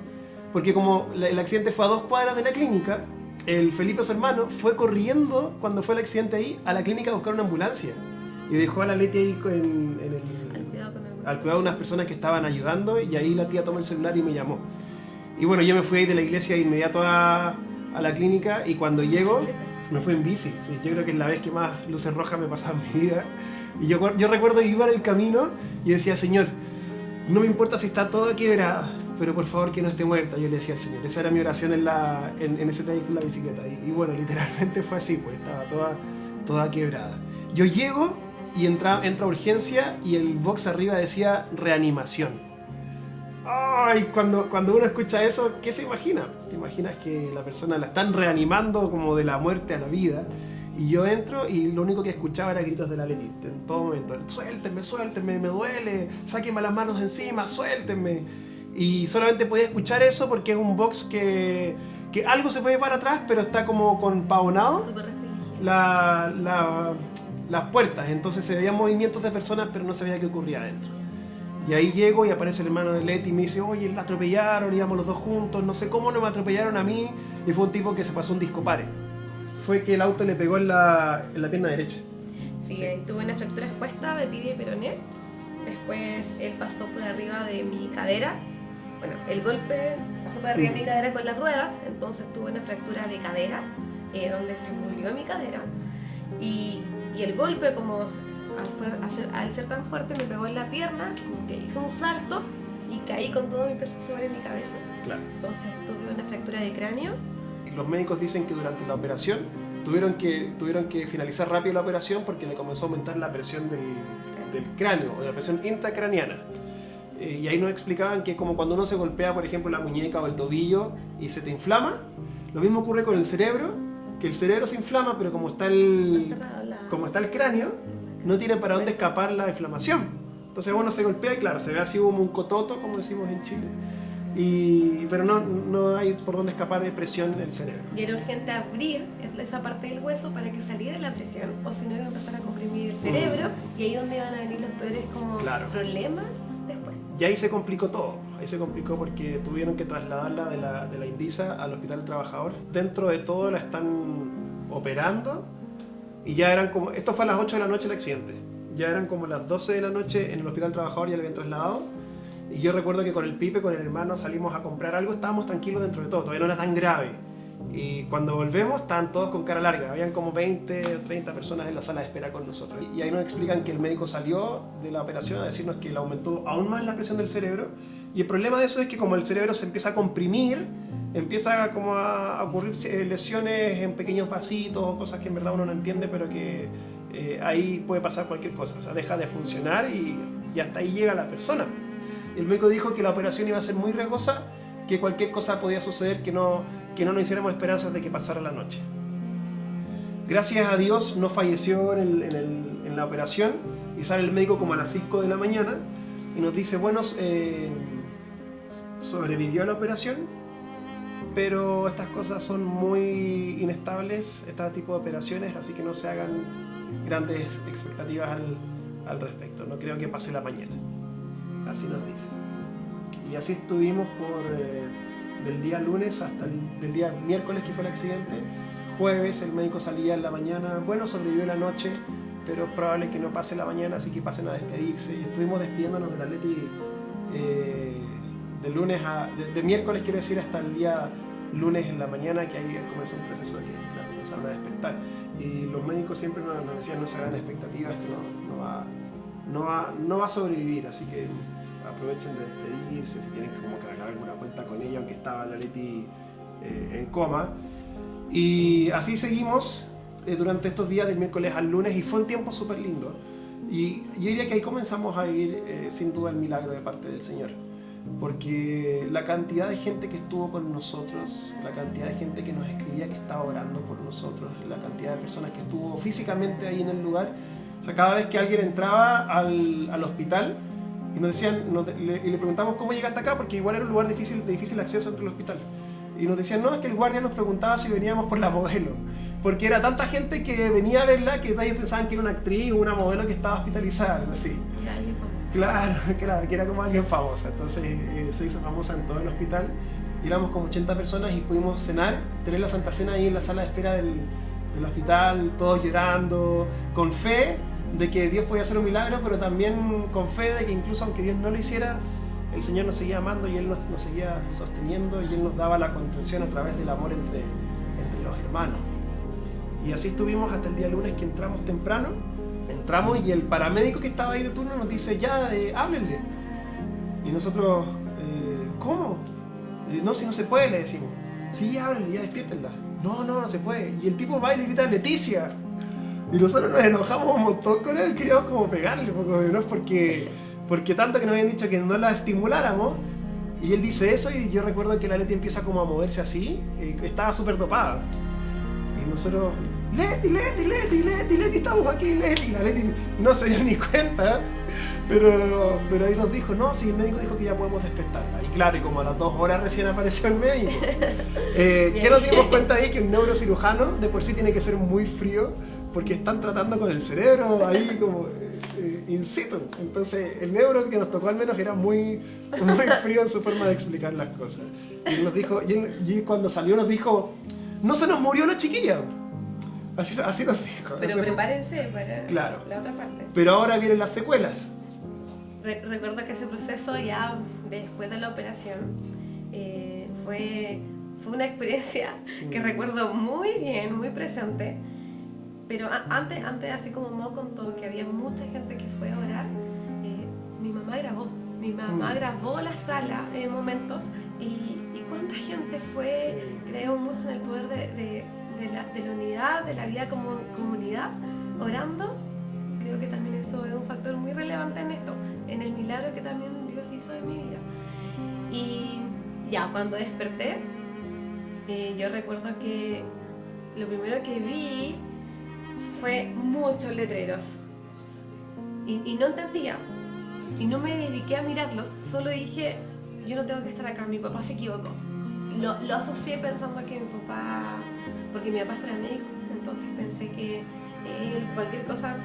Porque como el accidente fue a 2 cuadras de la clínica, el Felipe, su hermano, fue corriendo cuando fue el accidente ahí a la clínica a buscar una ambulancia y dejó a la Leti ahí al cuidado de unas personas que estaban ayudando, y ahí la tía tomó el celular y me llamó. Y bueno, yo me fui ahí de la iglesia de inmediato a la clínica, y cuando llego me fui en bici. Sí, yo creo que es la vez que más luces rojas me pasaba en mi vida. Y yo recuerdo que iba en el camino y decía: Señor, no me importa si está toda quebrada, pero por favor que no esté muerta. Yo le decía al Señor, esa era mi oración en ese trayecto en la bicicleta. Y bueno, literalmente fue así, pues estaba toda quebrada. Yo llego y entra a urgencia y el box arriba decía reanimación. Ay, cuando uno escucha eso, ¿qué se imagina? Te imaginas que la persona la están reanimando como de la muerte a la vida. Y yo entro y lo único que escuchaba era gritos de la Leti en todo momento: suéltenme, me duele, sáquenme las manos de encima, suéltenme. Y solamente podía escuchar eso porque es un box que algo se puede para atrás, pero está como con pavonado Súper restringido. las puertas. Entonces se veían movimientos de personas, pero no se veía qué ocurría adentro. Y ahí llego y aparece el hermano de Leti y me dice: oye, la atropellaron, íbamos los dos juntos, no sé cómo no me atropellaron a mí. Y fue un tipo que se pasó un discopare. Fue que el auto le pegó en la pierna derecha. Sí, ahí tuve una fractura expuesta de tibia y peroné. Después él pasó por arriba de mi cadera. Bueno, el golpe pasó por arriba de mi cadera con las ruedas, entonces tuve una fractura de cadera, donde se murió mi cadera. Y el golpe, como al ser tan fuerte, me pegó en la pierna, como que hizo un salto y caí con todo mi peso sobre mi cabeza. Claro. Entonces tuve una fractura de cráneo. Los médicos dicen que durante la operación tuvieron que finalizar rápido la operación porque le comenzó a aumentar la presión del cráneo, o la presión intracraniana. Y ahí nos explicaban que como cuando uno se golpea, por ejemplo, la muñeca o el tobillo y se te inflama, lo mismo ocurre con el cerebro, que el cerebro se inflama, pero como está el cráneo, no tiene para dónde escapar la inflamación. Entonces uno se golpea y claro, se ve así como un cototo, como decimos en Chile. Pero no hay por dónde escapar de presión en el cerebro. Y era urgente abrir esa parte del hueso para que saliera la presión, o si no iba a empezar a comprimir el cerebro, y ahí donde iban a venir los peores problemas después. Y ahí se complicó todo. Ahí se complicó porque tuvieron que trasladarla de la Indisa al Hospital del Trabajador. Dentro de todo la están operando y ya eran como... Esto fue a las 8 de la noche el accidente. Ya eran como las 12 de la noche en el Hospital del Trabajador, ya le habían trasladado. Y yo recuerdo que con el Pipe, con el hermano, salimos a comprar algo, estábamos tranquilos dentro de todo, todavía no era tan grave. Y cuando volvemos, estaban todos con cara larga, habían como 20 o 30 personas en la sala de espera con nosotros. Y ahí nos explican que el médico salió de la operación a decirnos que le aumentó aún más la presión del cerebro. Y el problema de eso es que como el cerebro se empieza a comprimir, empieza como a ocurrir lesiones en pequeños vasitos, cosas que en verdad uno no entiende, pero que ahí puede pasar cualquier cosa. O sea, deja de funcionar y hasta ahí llega la persona. El médico dijo que la operación iba a ser muy riesgosa, que cualquier cosa podía suceder, que no nos hiciéramos esperanzas de que pasara la noche. Gracias a Dios no falleció en la operación y sale el médico como a las 5 de la mañana y nos dice: bueno, sobrevivió a la operación, pero estas cosas son muy inestables, este tipo de operaciones, así que no se hagan grandes expectativas al respecto. No creo que pase la mañana. Así nos dice. Y así estuvimos del día lunes hasta del día miércoles, que fue el accidente. Jueves el médico salía en la mañana: bueno, sobrevivió la noche, pero es probable que no pase la mañana, así que pasen a despedirse. Y estuvimos despidiéndonos de la Leti de miércoles, quiero decir, hasta el día lunes en la mañana, que ahí comenzó un proceso de que la comenzaron a despertar. Y los médicos siempre nos decían: no se hagan expectativas, que no va a sobrevivir, así que aprovechen de despedirse, si tienen como que arreglar alguna cuenta con ella, aunque estaba la Leti en coma. Y así seguimos durante estos días del miércoles al lunes, y fue un tiempo súper lindo. Y yo diría que ahí comenzamos a vivir sin duda el milagro de parte del Señor. Porque la cantidad de gente que estuvo con nosotros, la cantidad de gente que nos escribía que estaba orando por nosotros, la cantidad de personas que estuvo físicamente ahí en el lugar. O sea, cada vez que alguien entraba al hospital y nos decían, y le preguntamos cómo llegaste acá, porque igual era un lugar de difícil acceso entre el hospital. Y nos decían, no, es que el guardia nos preguntaba si veníamos por la modelo. Porque era tanta gente que venía a verla que ellos pensaban que era una actriz o una modelo que estaba hospitalizada, algo así. Claro, que era como alguien famosa. Entonces se hizo famosa en todo el hospital. Y éramos como 80 personas y pudimos cenar, tener la Santa Cena ahí en la sala de espera del hospital, todos llorando, con fe de que Dios podía hacer un milagro, pero también con fe de que incluso aunque Dios no lo hiciera, el Señor nos seguía amando y Él nos seguía sosteniendo y Él nos daba la contención a través del amor entre los hermanos. Y así estuvimos hasta el día lunes que entramos temprano. Entramos y el paramédico que estaba ahí de turno nos dice, ya, háblenle. Y nosotros, ¿cómo? No, si no se puede, le decimos. Sí, háblenle, ya despiértenla. No se puede. Y el tipo va y le grita, Leticia. Y nosotros nos enojamos un montón con él, queríamos como pegarle, ¿no? Porque tanto que nos habían dicho que no la estimuláramos. Y él dice eso y yo recuerdo que la Leti empieza como a moverse así, estaba súper dopada. Y nosotros, Leti, estamos aquí, Leti. Y la Leti no se dio ni cuenta, pero ahí nos dijo, no, si el médico dijo que ya podemos despertarla. Y claro, y como a las 2 horas recién apareció el médico. ¿Qué nos dimos cuenta ahí? Que un neurocirujano de por sí tiene que ser muy frío, porque están tratando con el cerebro ahí como in situ. Entonces el neuro que nos tocó al menos era muy frío en su forma de explicar las cosas. Y él nos dijo, y cuando salió nos dijo, no se nos murió la chiquilla. Así nos dijo. Pero prepárense para claro. La otra parte. Pero ahora vienen las secuelas. Recuerdo que ese proceso ya después de la operación fue una experiencia que recuerdo muy bien, muy presente. Pero antes, así como Mo contó que había mucha gente que fue a orar, mi mamá grabó. Mi mamá grabó la sala en momentos y cuánta gente fue, creo mucho en el poder de la unidad, de la vida como comunidad, orando. Creo que también eso es un factor muy relevante en esto, en el milagro que también Dios hizo en mi vida. Y ya, cuando desperté, yo recuerdo que lo primero que vi fue muchos letreros y no entendía y no me dediqué a mirarlos, solo dije, yo no tengo que estar acá, mi papá se equivocó. Lo asocié pensando que mi papá, porque mi papá es paramédico, entonces pensé que cualquier cosa,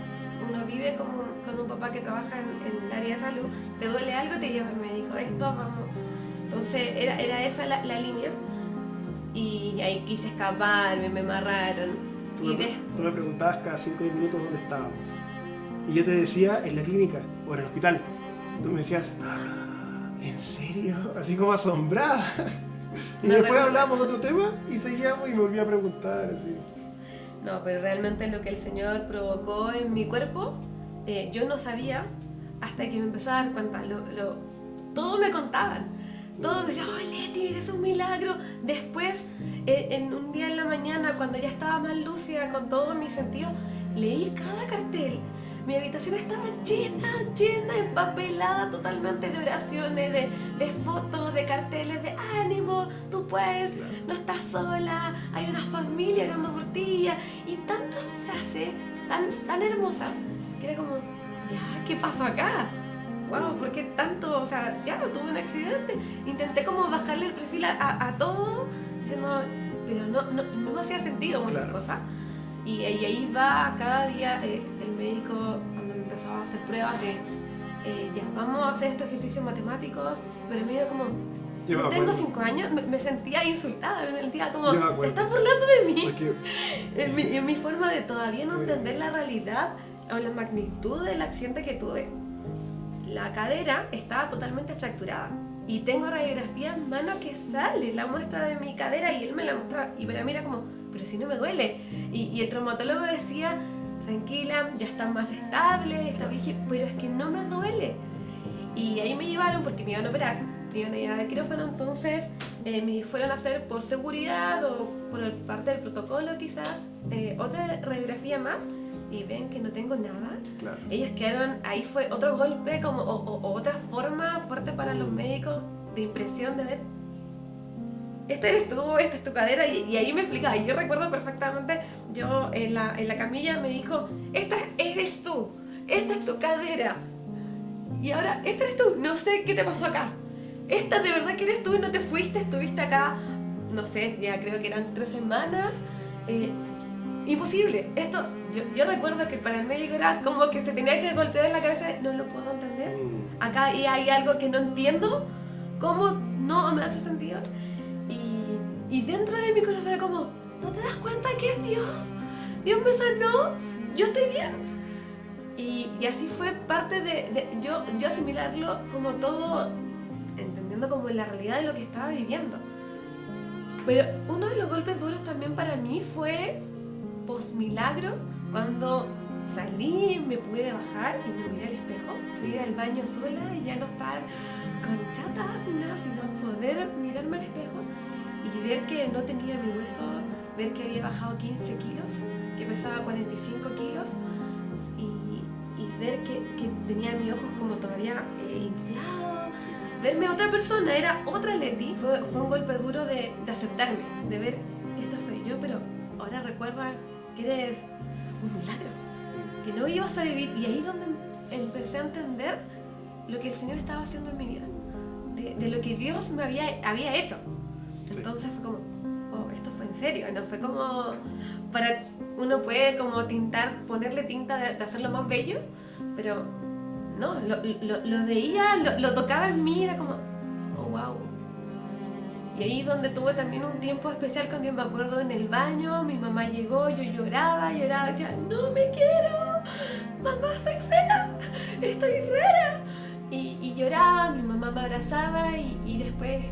uno vive como con un papá que trabaja en el área de salud, te duele algo, te lleva al médico, esto, vamos. Entonces era esa la línea y ahí quise escaparme, me amarraron. Tú me preguntabas cada 5 o 10 minutos dónde estábamos. Y yo te decía, en la clínica o en el hospital. Tú me decías, ¿en serio? Así como asombrada. Y no después hablábamos de otro tema y seguíamos y me volví a preguntar. Así. No, pero realmente lo que el Señor provocó en mi cuerpo, yo no sabía hasta que me empecé a dar cuenta. Todo me contaban. Todo me decía, ¡ay, Leti, mira, es un milagro! Después, en un día en la mañana, cuando ya estaba más lúcida con todos mis sentidos, leí cada cartel. Mi habitación estaba llena, empapelada totalmente de oraciones, de fotos, de carteles, de ánimo, tú puedes, no estás sola, hay una familia orando por ti, y tantas frases tan hermosas, que era como, ya, ¿qué pasó acá? Wow, ¿por qué tanto? O sea, ya, tuve un accidente. Intenté como bajarle el perfil a todo, diciendo, pero no me hacía sentido muchas cosas. Y ahí va cada día el médico, cuando me empezaba a hacer pruebas de, ya, vamos a hacer estos ejercicios matemáticos, pero me dio como, no tengo 5 años, me sentía insultada, me sentía como, te estás burlando de mí. Porque... en mi forma de todavía no entender la realidad o la magnitud del accidente que tuve. La cadera estaba totalmente fracturada y tengo radiografía en mano que sale la muestra de mi cadera y él me la mostraba y para mí era como, pero si no me duele. Y el traumatólogo decía, tranquila, ya está más estable, pero es que no me duele. Y ahí me llevaron porque me iban a operar, me iban a llevar al quirófano, entonces me fueron a hacer por seguridad o por parte del protocolo quizás otra radiografía más y ven que no tengo nada, Claro. ellos quedaron, ahí fue otro golpe como, o otra forma fuerte para los médicos de impresión de ver, este eres tú, esta es tu cadera, y ahí me explicaba, y yo recuerdo perfectamente, yo en la camilla me dijo, esta eres tú, esta es tu cadera, y ahora esta eres tú, no sé qué te pasó acá, esta de verdad que eres tú y no te fuiste, estuviste acá, no sé, ya creo que eran 3 semanas, imposible, esto, yo recuerdo que para el médico era como que se tenía que golpear en la cabeza, no lo puedo entender, acá y hay algo que no entiendo, ¿cómo no me hace sentido? Y dentro de mi corazón era como, ¿no te das cuenta que es Dios? Dios me sanó, yo estoy bien. Y así fue parte de yo asimilarlo como todo, entendiendo como la realidad de lo que estaba viviendo. Pero uno de los golpes duros también para mí fue post-milagro, cuando salí, me pude bajar y me miré al espejo, fui al baño sola y ya no estar con chatas ni nada, sino poder mirarme al espejo y ver que no tenía mi hueso, ver que había bajado 15 kilos, que pesaba 45 kilos y ver que tenía mis ojos como todavía inflados, verme otra persona, era otra Leti. Fue un golpe duro de aceptarme, de ver, esta soy yo, pero ahora recuerda que eres un milagro, que no ibas a vivir, y ahí es donde empecé a entender lo que el Señor estaba haciendo en mi vida, de lo que Dios me había hecho. Entonces fue como, oh, esto fue en serio, no fue como para, uno puede como tintar, ponerle tinta de hacerlo más bello, pero no, lo veía, lo tocaba en mí, era como, oh, wow. Y ahí donde tuve también un tiempo especial con Dios, me acuerdo en el baño, mi mamá llegó, yo lloraba, decía, no me quiero, mamá, soy fea, estoy rara. Y lloraba, mi mamá me abrazaba y después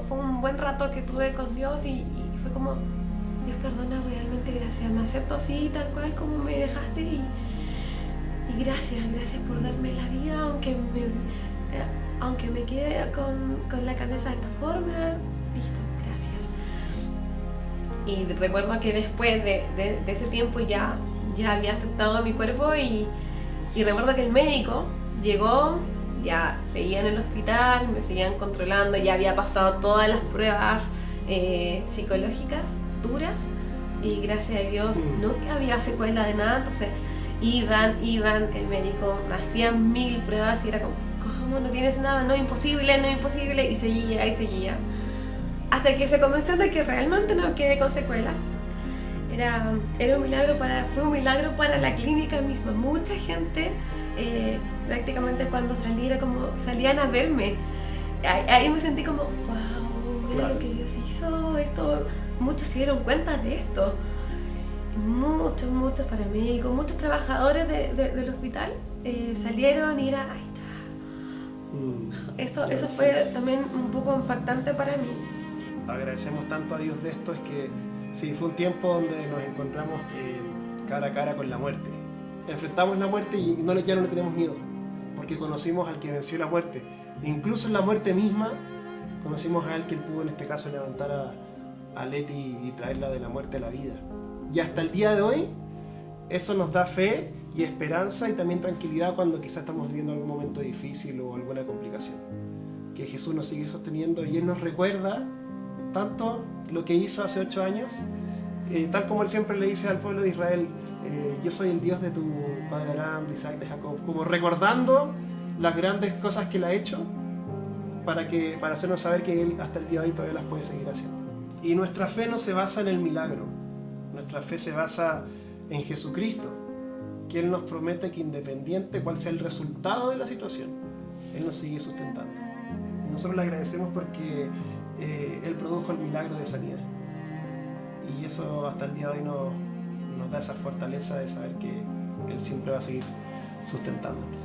fue un buen rato que tuve con Dios y fue como, Dios perdona, realmente gracias, me acepto así, tal cual como me dejaste y gracias por darme la vida, aunque me quede con la cabeza de esta forma, listo, gracias. Y recuerdo que después de ese tiempo ya había aceptado mi cuerpo y recuerdo que el médico llegó, ya seguía en el hospital, me seguían controlando, ya había pasado todas las pruebas psicológicas duras y gracias a Dios no había secuela de nada, entonces iban, el médico, me hacían 1000 pruebas y era como, ¿cómo no tienes nada? No, imposible, y seguía, hasta que se convenció de que realmente no quedé con secuelas. Era un milagro fue un milagro para la clínica misma. Mucha gente, prácticamente cuando salí, era como, salían a verme. Ahí me sentí como, wow, mira lo que Dios hizo, esto, muchos se dieron cuenta de esto. Muchos paramédicos, muchos trabajadores del hospital salieron y era, ahí está. Eso fue también un poco impactante para mí. Agradecemos tanto a Dios de esto, es que sí, fue un tiempo donde nos encontramos cara a cara con la muerte. Enfrentamos la muerte y ya no le tenemos miedo, porque conocimos al que venció la muerte. Incluso en la muerte misma, conocimos a él que él pudo en este caso levantar a Leti y traerla de la muerte a la vida. Y hasta el día de hoy, eso nos da fe y esperanza y también tranquilidad cuando quizás estamos viviendo algún momento difícil o alguna complicación. Que Jesús nos sigue sosteniendo y Él nos recuerda tanto lo que hizo hace 8 años, tal como Él siempre le dice al pueblo de Israel, yo soy el Dios de tu padre Abraham, de Isaac, de Jacob, como recordando las grandes cosas que Él ha hecho para hacernos saber que Él hasta el día de hoy todavía las puede seguir haciendo. Y nuestra fe no se basa en el milagro, nuestra fe se basa en Jesucristo, que Él nos promete que independiente cuál sea el resultado de la situación, Él nos sigue sustentando. Y nosotros le agradecemos porque Él produjo el milagro de sanidad. Y eso hasta el día de hoy nos da esa fortaleza de saber que Él siempre va a seguir sustentándonos.